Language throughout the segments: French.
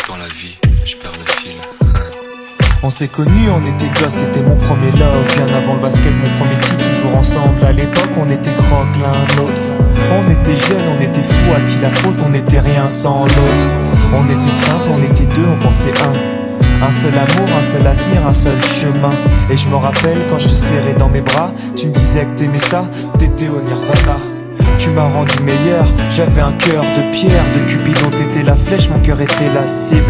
dans la vie, je perds le fil. On s'est connus, on était gosses, c'était mon premier love. Bien avant le basket, mon premier titre, toujours ensemble. À l'époque, on était croque l'un l'autre. On était jeunes, on était fous, à qui la faute, on était rien sans l'autre. On était simple, on était deux, on pensait un seul amour, un seul avenir, un seul chemin. Et je me rappelle quand je te serrais dans mes bras, tu me disais que t'aimais ça, t'étais au Nirvana. Tu m'as rendu meilleur, j'avais un cœur de pierre. De Cupidon t'étais la flèche, mon cœur était la cible.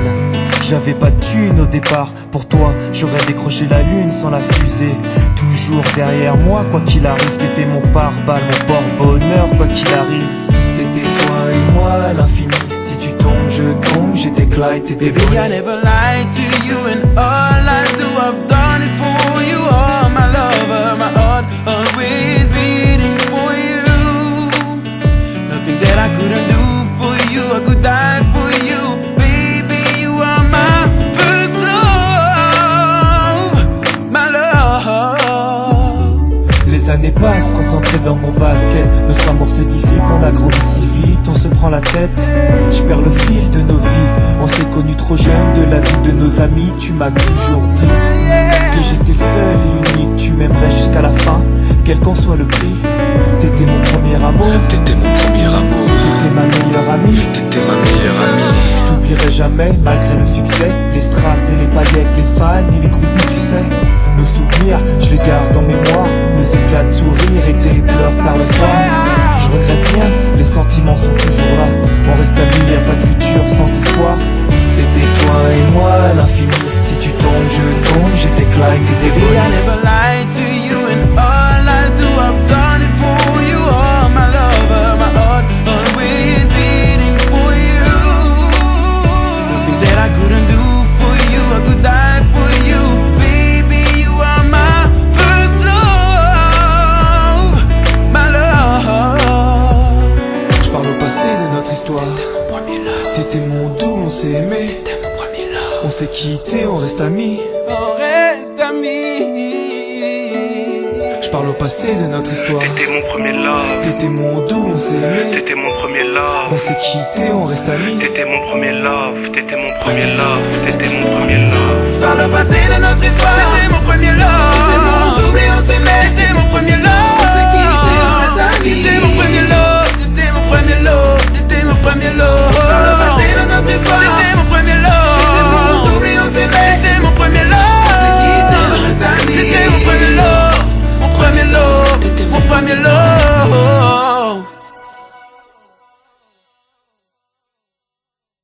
J'avais pas de thune au départ, pour toi j'aurais décroché la lune sans la fusée. Toujours derrière moi, quoi qu'il arrive, t'étais mon pare-balles, mon porte-bonheur, quoi qu'il arrive. C'était toi et moi à l'infini, si tu tombes je tombe, j'étais Clyde, t'étais Baby, I never lied to you, and all I do, I've done it for you. Oh, my lover, my heart always beating for you. Nothing that I couldn't do for you, I could die for you. Baby, you are my first love, my love. Les années passent, concentrées dans mon basket. Notre amour se dissipe, on a grandi si vite, on se prend la tête. Je perds le fil de nos vies, on s'est connus trop jeunes. De la vie de nos amis, tu m'as toujours dit que j'étais le seul et l'unique. Tu m'aimerais jusqu'à la fin, quel qu'en soit le prix. T'étais mon premier amour, T'étais mon premier amour, t'étais ma meilleure amie. t'étais ma meilleure amie. Je t'oublierai jamais, malgré le succès. Les strass et les paillettes, les fans et les groupies, tu sais. Nos souvenirs, je les garde en mémoire. Nos éclats de sourire et tes pleurs tard le soir. Je regrette rien, les sentiments sont toujours là. On reste amis, y'a pas de futur sans espoir. C'était toi et moi à l'infini. Si tu tombes, je tombe, j'étais Clyde, t'étais Baby, I Bonnie. never lied to you, and all I do, I've done it for you. Oh, my lover, my heart always beating for you. Nothing that I couldn't do for you, I could die for you. Baby, you are my first love, my love. Je parle au passé de notre histoire. T'étais mon doux, on s'est aimé. On s'est quitté, on reste amis. On reste amis. Je parle au passé de notre histoire. T'étais mon premier love, T'étais mon doux, on s'est aimé. t'étais mon premier love. On s'est quitté, on reste amis. T'étais mon premier love, t'étais mon premier love, t'étais mon premier love. Par le passé de notre histoire, t'étais mon